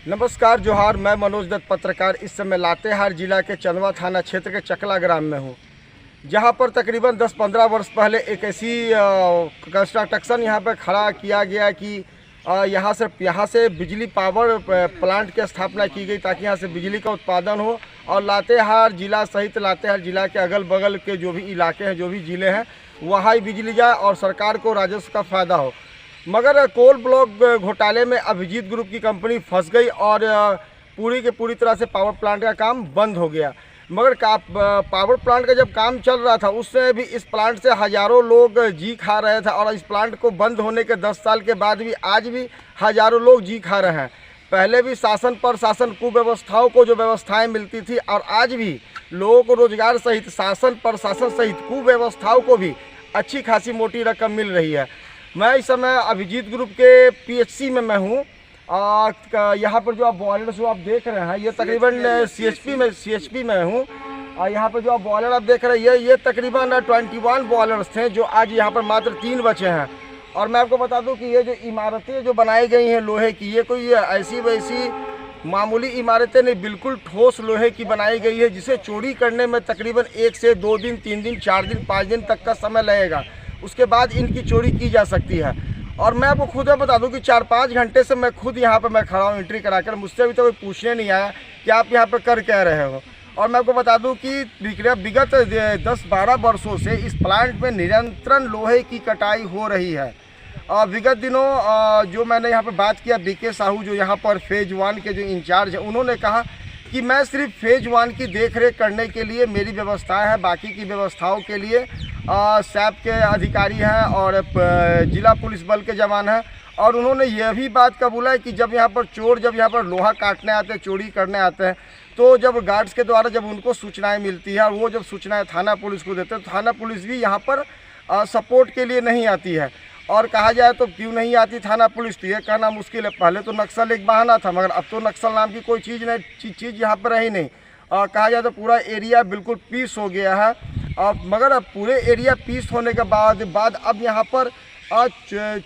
नमस्कार जोहार। मैं मनोज दत्त पत्रकार इस समय लातेहार जिला के चंदवा थाना क्षेत्र के चकला ग्राम में हूँ, जहाँ पर तकरीबन 10-15 वर्ष पहले एक ऐसी कंस्ट्रक्शन यहाँ पर खड़ा किया गया कि यहाँ से बिजली पावर प्लांट की स्थापना की गई ताकि यहाँ से बिजली का उत्पादन हो और लातेहार जिला सहित लातेहार जिला के अगल बगल के जो भी इलाके हैं, जो भी ज़िले हैं, वहाँ ही बिजली जाए और सरकार को राजस्व का फ़ायदा हो। मगर कोल ब्लॉक घोटाले में अभिजीत ग्रुप की कंपनी फंस गई और पूरी की पूरी तरह से पावर प्लांट का काम बंद हो गया। मगर पावर प्लांट का जब काम चल रहा था उससे भी इस प्लांट से हज़ारों लोग जी खा रहे थे और इस प्लांट को बंद होने के 10 साल के बाद भी आज भी हज़ारों लोग जी खा रहे हैं। पहले भी शासन प्रशासन कुव्यवस्थाओं को जो व्यवस्थाएं मिलती थी और आज भी लोगों को रोजगार सहित शासन प्रशासन सहित कुव्यवस्थाओं को भी अच्छी खासी मोटी रकम मिल रही है। मैं इस समय अभिजीत ग्रुप के पीएचसी में मैं हूँ। यहाँ पर जो आप बॉयलर जो आप देख रहे हैं ये तकरीबन सीएचपी में हूँ। यहाँ पर जो आप बॉयलर आप देख रहे हैं ये तकरीबन 21 बॉयलर्स थे जो आज यहाँ पर मात्र 3 बचे हैं। और मैं आपको बता दूं कि ये जो इमारतें जो बनाई गई हैं लोहे की, ये कोई ऐसी वैसी मामूली इमारतें नहीं, बिल्कुल ठोस लोहे की बनाई गई है जिसे चोरी करने में तकरीबन 1 से 2 दिन 3 दिन 4 दिन 5 दिन तक का समय लगेगा। उसके बाद इनकी चोरी की जा सकती है। और मैं आपको खुद बता दूं कि 4-5 घंटे से मैं खुद यहाँ पर मैं खड़ा हूँ एंट्री कराकर। मुझसे अभी तो कोई पूछने नहीं आया कि आप यहाँ पर कर क्या रहे हो। और मैं आपको बता दूं कि विगत 10-12 वर्षों से इस प्लांट में निरंतर लोहे की कटाई हो रही है। विगत दिनों जो मैंने यहाँ पर बात किया बीके साहू जो यहाँ पर फेज़ 1 के जो इंचार्ज हैं, उन्होंने कहा कि मैं सिर्फ फेज़ 1 की देखरेख करने के लिए मेरी व्यवस्थाएं हैं, बाकी की व्यवस्थाओं के लिए सैप के अधिकारी हैं और जिला पुलिस बल के जवान हैं। और उन्होंने यह भी बात कबूला है कि जब यहाँ पर चोर जब यहाँ पर लोहा काटने आते हैं, चोरी करने आते हैं, तो जब गार्ड्स के द्वारा जब उनको सूचनाएं मिलती है और वो जब सूचनाएं थाना पुलिस को देते हैं तो थाना पुलिस भी यहाँ पर सपोर्ट के लिए नहीं आती है। और कहा जाए तो क्यों नहीं आती थाना पुलिस, तो ये कहना मुश्किल है। पहले तो नक्सल एक बहाना था, मगर अब तो नक्सल नाम की कोई चीज़ यहाँ पर रही नहीं। कहा जाए तो पूरा एरिया बिल्कुल पीस हो गया है। मगर अब पूरे एरिया पीस होने के बाद अब यहाँ पर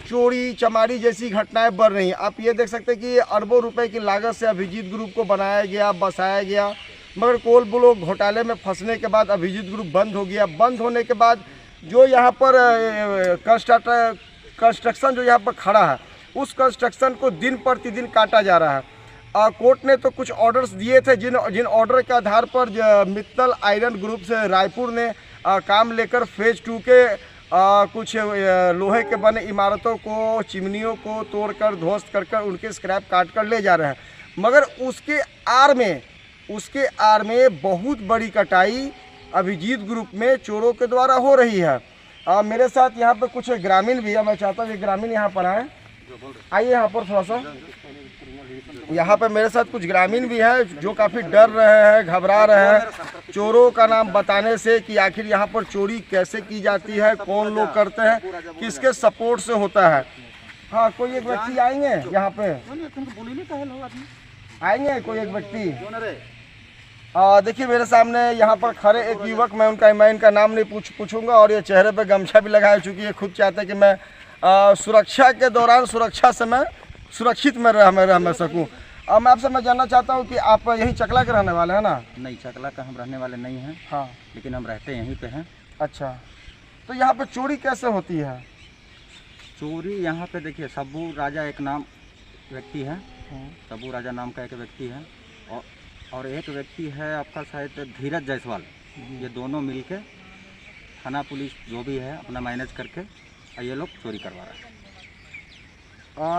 चोरी चमारी जैसी घटनाएं बढ़ रही हैं। आप ये देख सकते हैं कि अरबों रुपए की लागत से अभिजीत ग्रुप को बनाया गया, बसाया गया, मगर कोल ब्लॉक घोटाले में फंसने के बाद अभिजीत ग्रुप बंद हो गया। बंद होने के बाद जो यहाँ पर कंस्ट्रक्शन जो यहाँ पर खड़ा है उस कंस्ट्रक्शन को दिन प्रतिदिन काटा जा रहा है। कोर्ट ने तो कुछ ऑर्डर्स दिए थे जिन ऑर्डर के आधार पर मित्तल आयरन ग्रुप से रायपुर ने काम लेकर फेज़ 2 के कुछ लोहे के बने इमारतों को, चिमनियों को तोड़कर ध्वस्त कर उनके स्क्रैप काट कर ले जा रहे हैं। मगर उसके आड़ में बहुत बड़ी कटाई अभिजीत ग्रुप में चोरों के द्वारा हो रही है। मेरे साथ यहाँ पर कुछ ग्रामीण भी है, मैं चाहता हूँ कि ग्रामीण यहाँ पर आइए यहाँ पर थोड़ा सा। यहाँ पे मेरे साथ कुछ ग्रामीण भी हैं जो काफ़ी डर रहे हैं, घबरा रहे हैं चोरों का नाम बताने से कि आखिर यहाँ पर चोरी कैसे की जाती है, कौन लोग करते हैं, किसके सपोर्ट से होता है। हाँ, कोई एक व्यक्ति आएंगे यहाँ पे, आएंगे कोई एक व्यक्ति। देखिए मेरे सामने यहाँ पर खड़े एक युवक, मैं इनका नाम नहीं पूछूंगा और ये चेहरे पे गमछा भी लगाए, चूँकि ये खुद चाहते हैं कि मैं सुरक्षा के दौरान सुरक्षा से मैं सुरक्षित में रह सकूँ। मैं आपसे मैं जानना चाहता हूँ कि आप यहीं चकला के रहने वाले हैं ना? नहीं, चकला का हम रहने वाले नहीं हैं। हाँ, लेकिन हम रहते यहीं पे हैं। अच्छा, तो यहाँ पे चोरी कैसे होती है? चोरी यहाँ पे देखिए, सब्बू राजा एक नाम व्यक्ति है, सब्बू राजा नाम का एक व्यक्ति है और एक व्यक्ति है आपका शायद धीरज जायसवाल। ये दोनों मिलके थाना पुलिस जो भी है अपना मैनेज करके ये लोग चोरी करवा रहे हैं।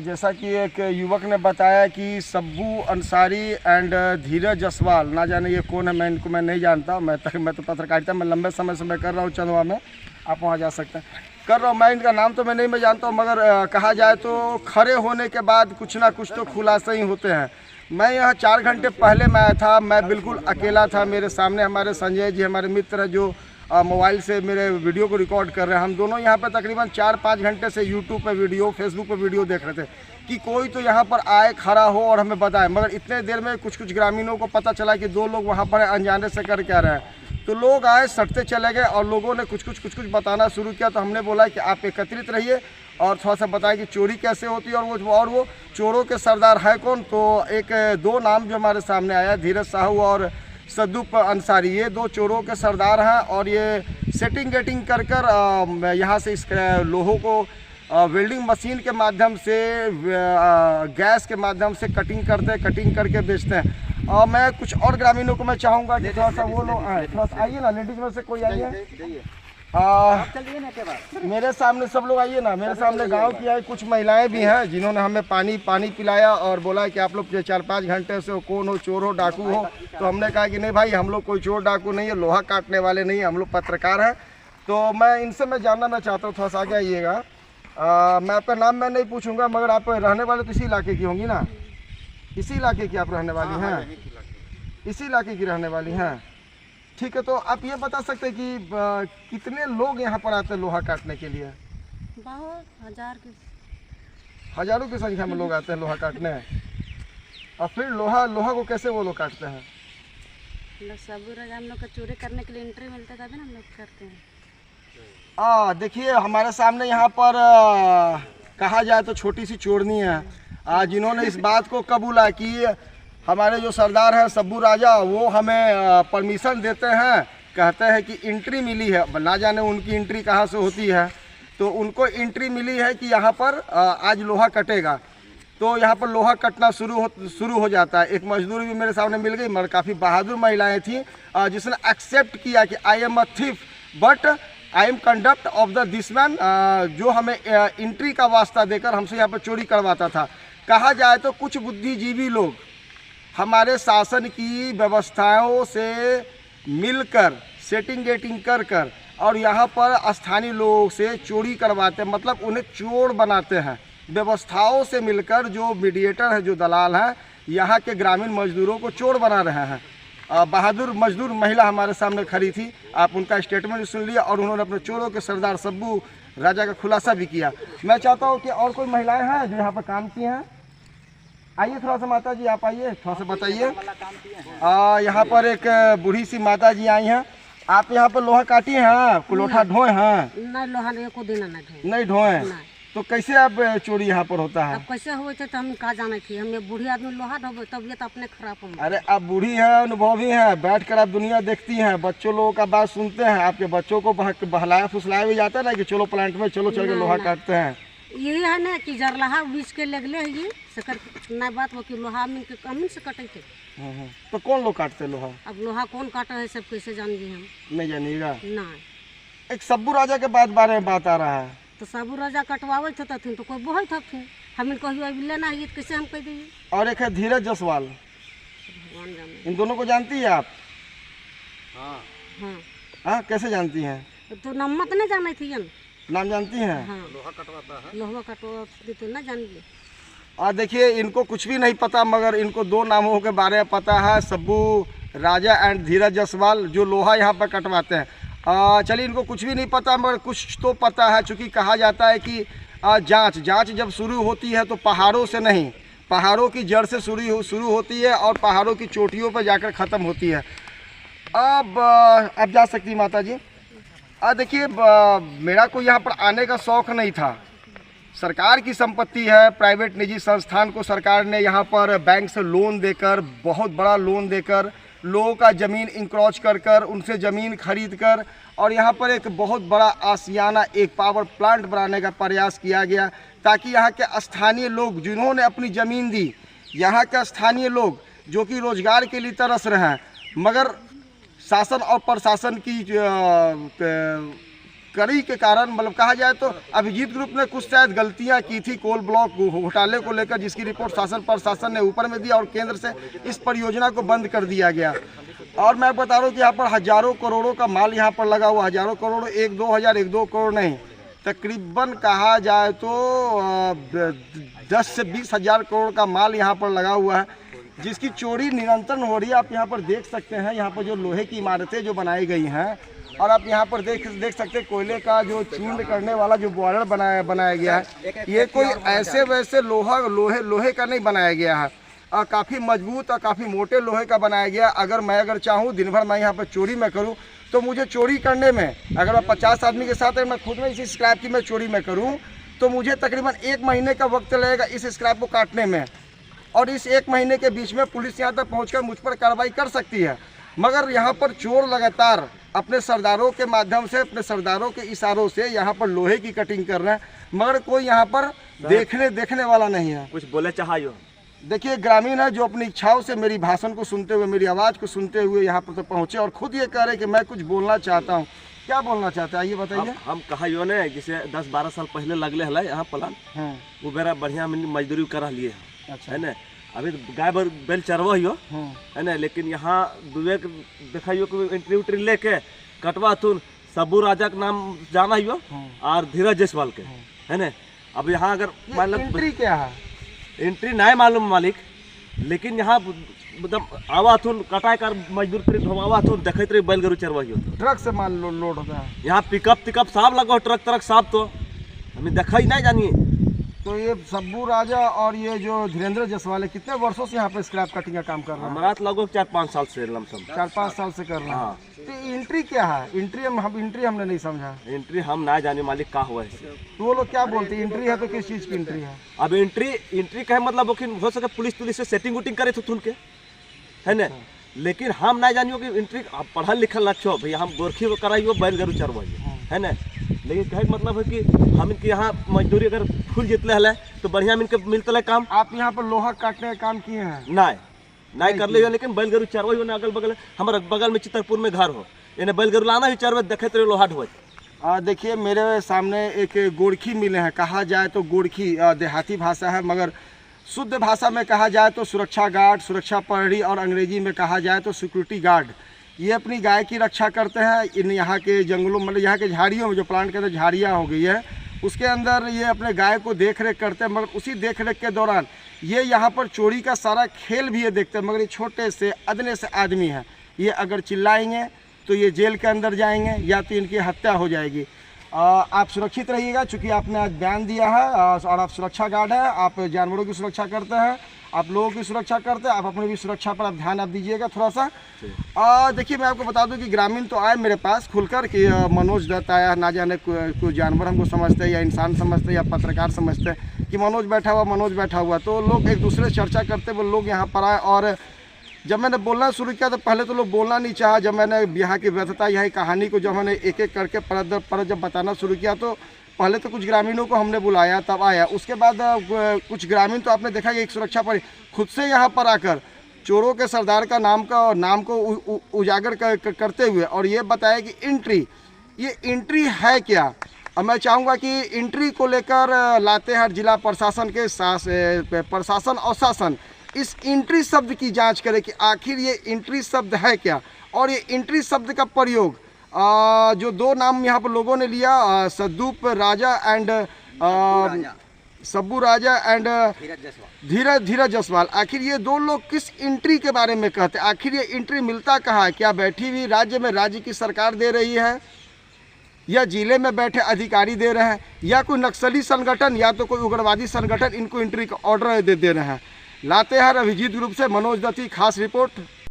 जैसा कि एक युवक ने बताया कि सब्बू अंसारी एंड धीरज जायसवाल, ना जाने ये कौन है, मैं नहीं जानता। मैं तो पत्रकारिता में लंबे समय से मैं कर रहा हूँ चंदवा में, आप वहाँ जा सकते हैं, कर रहा हूँ। मैं इनका नाम तो मैं जानता हूँ, मगर कहा जाए तो खड़े होने के बाद कुछ ना कुछ तो खुलासे ही होते हैं। मैं यहाँ 4 घंटे पहले मैं आया था, मैं बिल्कुल अकेला था। मेरे सामने हमारे संजय जी हमारे मित्र हैं जो मोबाइल से मेरे वीडियो को रिकॉर्ड कर रहे हैं। हम दोनों यहाँ पे तकरीबन 4-5 घंटे से यूट्यूब पे वीडियो, फेसबुक पे वीडियो देख रहे थे कि कोई तो यहाँ पर आए, खड़ा हो और हमें बताए। मगर इतने देर में कुछ ग्रामीणों को पता चला कि 2 लोग वहाँ पर अनजाने से कर क्या रहे हैं। तो लोग आए, सटते चले गए और लोगों ने कुछ बताना शुरू किया। तो हमने बोला कि आप एकत्रित रहिए और थोड़ा सा बताएं कि चोरी कैसे होती है और वो चोरों के सरदार है कौन। तो एक दो नाम जो हमारे सामने आया, धीरज साहू और सद्दू अंसारी, ये दो चोरों के सरदार हैं और ये सेटिंग गेटिंग कर यहाँ से इस लोहों को वेल्डिंग मशीन के माध्यम से गैस के माध्यम से कटिंग करके बेचते हैं। और मैं कुछ और ग्रामीणों को मैं चाहूँगा कि थोड़ा सा वो लोग आए, थोड़ा सा आइए ना, लेडीज में से कोई आइए, मेरे सामने सब लोग आइए ना। मेरे सामने गांव की आई कुछ महिलाएं भी हैं जिन्होंने हमें पानी पिलाया और बोला कि आप लोग 4-5 घंटे से कौन हो, चोर हो, डाकू हो। तो हमने कहा कि नहीं भाई, हम लोग कोई चोर डाकू नहीं है, लोहा काटने वाले नहीं है, हम लोग पत्रकार हैं। तो मैं इनसे मैं जानना चाहता हूँ, थोड़ा सा आगे आइएगा। मैं आपका नाम मैं नहीं पूछूंगा, मगर आप रहने वाले तो इसी इलाके की होंगी ना? इसी इलाके की आप रहने वाली हैं? इसी इलाके की रहने वाली हैं, ठीक है। तो आप ये बता सकते हैं कि कितने लोग यहाँ पर आते हैं लोहा काटने के लिए? बहुत हजारों की संख्या में लोग आते हैं लोहा काटने। और फिर लोहा को कैसे वो लोग काटते हैं? हम लोग का चोरी करने के लिए एंट्री मिलता है, तभी ना हम लोग करते हैं। देखिए हमारे सामने यहाँ पर कहा जाए तो छोटी सी चोरनी है, जिन्होंने इस बात को कबूला कि हमारे जो सरदार हैं सब्बू राजा, वो हमें परमिशन देते हैं, कहते हैं कि एंट्री मिली है, ना जाने उनकी एंट्री कहाँ से होती है। तो उनको एंट्री मिली है कि यहाँ पर आज लोहा कटेगा, तो यहाँ पर लोहा कटना शुरू हो जाता है। एक मजदूर भी मेरे सामने मिल गई, मगर काफ़ी बहादुर महिलाएं थी जिसने एक्सेप्ट किया कि I am a thief but I am conduct of the this man, जो हमें एंट्री का वास्ता देकर हमसे यहाँ पर चोरी करवाता था। कहा जाए तो कुछ बुद्धिजीवी लोग हमारे शासन की व्यवस्थाओं से मिलकर सेटिंग गेटिंग कर और यहाँ पर स्थानीय लोगों से चोरी करवाते हैं, मतलब उन्हें चोर बनाते हैं। व्यवस्थाओं से मिलकर जो मीडिएटर है, जो दलाल हैं, यहाँ के ग्रामीण मजदूरों को चोर बना रहे हैं। बहादुर मजदूर महिला हमारे सामने खड़ी थी, आप उनका स्टेटमेंट सुन लिया और उन्होंने अपने चोरों के सरदार सब्बू राजा का खुलासा भी किया। मैं चाहता हूँ कि और कोई महिलाएं हैं जो यहाँ पर काम की हैं, आइए थोड़ा सा माता जी, आप आइए, थोड़ा सा बताइए। यहाँ पर एक बूढ़ी सी माता जी आई हैं, आप यहाँ पर लोहा काटी हैं, लोहा ढोए हैं? नहीं, लोहा नहीं ढोए, तो कैसे अब चोरी यहाँ पर होता है? अब कैसे हुए थे तो हम कहा जाने थी, हमें बूढ़ी आदमी लोहा ढोबे तबियत अपने खराब हो। अरे आप बूढ़ी हैं, अनुभवी हैं, बैठकर आप दुनिया देखती हैं, बच्चों लोगों का बात सुनते हैं, आपके बच्चों को बहलाया फुसलाया भी जाता है ना कि चलो प्लांट में चलो चल के लोहा काटते हैं। यही है ना कि जरलाहा बीच के लगले है, ये सकर ना बात हो कि लोहा में के कमिन से कटे थे। तो कौन लोग काटते हैं लोहा? अब लोहा कौन काटा है सब कैसे जानिए हम? नहीं जानिएगा। ना एक सब्बू राजा के बारे में बात आ रहा है, तो सब्बू राजा कटवावे थे तो कोई बहुत थे, हम कहियो अब लेना है तो कैसे हम कह दिए। और एक है धीरज जायसवाल, भगवान जाने। इन दोनों को जानती है आप? हाँ हाँ, कैसे जानती हैं? तो नम्मत नहीं जाने थी, नाम जानती हैं? हाँ, लोहा कटवाते तो ना जानिए। और देखिए इनको कुछ भी नहीं पता, मगर इनको दो नामों के बारे में पता है, सब्बू राजा एंड धीरज जायसवाल, जो लोहा यहाँ पर कटवाते हैं। चलिए इनको कुछ भी नहीं पता, मगर कुछ तो पता है, चूँकि कहा जाता है कि जांच जब शुरू होती है तो पहाड़ों से नहीं, पहाड़ों की जड़ से शुरू होती है और पहाड़ों की चोटियों पर जाकर ख़त्म होती है। अब जा सकती माता जी। देखिए मेरा कोई यहाँ पर आने का शौक़ नहीं था, सरकार की संपत्ति है, प्राइवेट निजी संस्थान को सरकार ने यहाँ पर बैंक से लोन देकर, बहुत बड़ा लोन देकर, लोगों का ज़मीन इंक्रोच कर उनसे ज़मीन खरीद कर और यहाँ पर एक बहुत बड़ा आशियाना एक पावर प्लांट बनाने का प्रयास किया गया, ताकि यहाँ के स्थानीय लोग जिन्होंने अपनी ज़मीन दी, यहाँ के स्थानीय लोग जो कि रोज़गार के लिए तरस रहे हैं, मगर शासन और प्रशासन की कड़ी के कारण, मतलब कहा जाए तो अभिजीत ग्रुप ने कुछ शायद गलतियां की थी कोल ब्लॉक घोटाले को लेकर, जिसकी रिपोर्ट शासन प्रशासन ने ऊपर में दी और केंद्र से इस परियोजना को बंद कर दिया गया। और मैं बता रहा हूँ कि यहाँ पर हज़ारों करोड़ों का माल यहाँ पर लगा हुआ, हज़ारों करोड़, 1-2 करोड़ नहीं, तकरीबन कहा जाए तो 10 से 20 हज़ार करोड़ का माल यहाँ पर लगा हुआ है, जिसकी चोरी निरंतर हो रही है। आप यहाँ पर देख सकते हैं, यहाँ पर जो लोहे की इमारतें जो बनाई गई हैं, और आप यहाँ पर देख सकते हैं कोयले का जो चूर्ण करने वाला जो बॉयलर बनाया गया है, ये कोई ऐसे वैसे लोहे का नहीं बनाया गया है, काफ़ी मजबूत और काफ़ी मोटे लोहे का बनाया गया। अगर चाहूँ दिन भर मैं यहाँ पर चोरी में करूँ तो मुझे चोरी करने में, अगर मैं 50 आदमी के साथ मैं खुद में इसी स्क्रैप की मैं चोरी में करूँ तो मुझे तकरीबन 1 महीने का वक्त लगेगा इस स्क्रैप को काटने में, और इस 1 महीने के बीच में पुलिस यहाँ तक पहुँचकर मुझ पर कार्रवाई कर सकती है। मगर यहाँ पर चोर लगातार अपने सरदारों के माध्यम से, अपने सरदारों के इशारों से यहाँ पर लोहे की कटिंग कर रहे हैं, मगर कोई यहाँ पर देखने वाला नहीं है। कुछ बोले चाहिए? देखिए, ग्रामीण है जो अपनी इच्छाओं से मेरी भाषण को सुनते हुए, मेरी आवाज़ को सुनते हुए यहाँ पर तो पहुँचे और खुद ये कह रहे कि मैं कुछ बोलना चाहता हूँ। क्या बोलना चाहते हैं, ये बताइए। हम कहा यो ने जैसे 10-12 साल पहले लगले हला यहाँ प्लान, वो बेरा बढ़िया मजदूरी करा लिए है, अच्छा है ना। अभी गाय बैल चरवा हियो, है ना, लेकिन यहाँ दुए देखियो कि एंट्री उट्री लेके कटवा तुन सबू राजा का नाम जाना हियो और धीरज जायसवाल के, है ना। अब यहाँ अगर मान लो एंट्री क्या है, एंट्री नहीं मालूम मालिक, लेकिन यहाँ मतलब आवा थुन कटाई कर मजदूर फिर धोमावा थुन देखते रही बैलगाड़ी चरवाही होता। ट्रक से मान लो लोड होता है यहाँ पिकअप साफ लगा, ट्रक साफ तो हमें देखा ही नहीं जानिए। तो ये सब्बू राजा और ये जो धीरेन्द्र जायसवाल है, कितने वर्षों से यहाँ पे स्क्रैप कटिंग का काम कर रहे हैं? हमारा तो लगभग 4-5 साल से लमसम 4-5 साल से कर रहे हैं। हाँ। तो एंट्री क्या है, एंट्री हमने नहीं समझा। एंट्री हम ना जाने मालिक का हुआ है। तो वो लोग क्या बोलते हैं एंट्री है, तो किस चीज़ की एंट्री है? अब एंट्री का मतलब हो सके पुलिस से सेटिंग उटिंग करे थे तुन के, है ना। लेकिन हम ना जानियो कि एंट्री पढ़ल लिखल अच्छो भैया, हम गोरखी कराइयो बैलगाड़ी चरवाइयो, है ना। लेकिन कहे का मतलब है कि हम इनके यहाँ मजदूरी अगर फुल जितले हल तो बढ़िया इनके मिलते है काम। आप यहाँ पर लोहा काटने का काम किए हैं? नहीं कर लियो, लेकिन बैलगाड़ी चरवाई होने अगल बगल हमारे बगल में चितरपुर में घर हो, इन्हें बैलगाड़ी लाना ही चरवे देखे तो लोहा ढोए। देखिए, मेरे सामने एक गोरखी मिले हैं। कहा जाए तो गोरखी देहाती भाषा है, मगर शुद्ध भाषा में कहा जाए तो सुरक्षा गार्ड, सुरक्षा प्रहरी, और अंग्रेजी में कहा जाए तो सिक्योरिटी गार्ड। ये अपनी गाय की रक्षा करते हैं इन यहाँ के जंगलों, मतलब यहाँ के झाड़ियों में, जो प्लांट के अंदर झाड़ियाँ हो गई है उसके अंदर ये अपने गाय को देख रेख करते हैं। मगर उसी देख रेख के दौरान ये यहाँ पर चोरी का सारा खेल भी ये देखते हैं। मगर ये छोटे से अदने से आदमी हैं, ये अगर चिल्लाएंगे तो ये जेल के अंदर जाएंगे या तो इनकी हत्या हो जाएगी। आप सुरक्षित रहिएगा, चूँकि आपने आज बयान दिया है और आप सुरक्षा गार्ड हैं, आप जानवरों की सुरक्षा करते हैं, आप लोगों की सुरक्षा करते हैं, आप अपनी भी सुरक्षा पर आप ध्यान आप दीजिएगा थोड़ा सा। देखिए, मैं आपको बता दूं कि ग्रामीण तो आए मेरे पास खुलकर कि मनोज दत्त आया, ना जाने कोई जानवर हमको समझते हैं या इंसान समझते हैं या पत्रकार समझते हैं कि मनोज बैठा हुआ। तो लोग एक दूसरे से चर्चा करते हुए लोग यहाँ पर आए, और जब मैंने बोलना शुरू किया तो पहले तो लोग बोलना नहीं चाहा। जब मैंने यहाँ की व्यर्थता, यहाँ की कहानी को जब मैंने एक एक करके परत दर परत जब बताना शुरू किया, तो पहले तो कुछ ग्रामीणों को हमने बुलाया, तब आया। उसके बाद कुछ ग्रामीण तो आपने देखा कि एक सुरक्षा पर खुद से यहाँ पर आकर चोरों के सरदार का नाम को उजागर करते हुए और ये बताया कि ये एंट्री है क्या। अब मैं चाहूँगा कि एंट्री को लेकर लातेहार जिला प्रशासन के प्रशासन और शासन इस एंट्री शब्द की जांच करे कि आखिर ये एंट्री शब्द है क्या, और ये एंट्री शब्द का प्रयोग जो 2 नाम यहाँ पर लोगों ने लिया, सब्बू राजा एंड धीरज जायसवाल, आखिर ये 2 लोग किस एंट्री के बारे में कहते हैं? आखिर ये एंट्री मिलता कहाँ है? क्या बैठी हुई राज्य में राज्य की सरकार दे रही है, या जिले में बैठे अधिकारी दे रहे हैं, या कोई नक्सली संगठन या तो कोई उग्रवादी संगठन इनको एंट्री का ऑर्डर दे रहे हैं? लातेहार अभिजीत ग्रुप से मनोज दत्त की खास रिपोर्ट।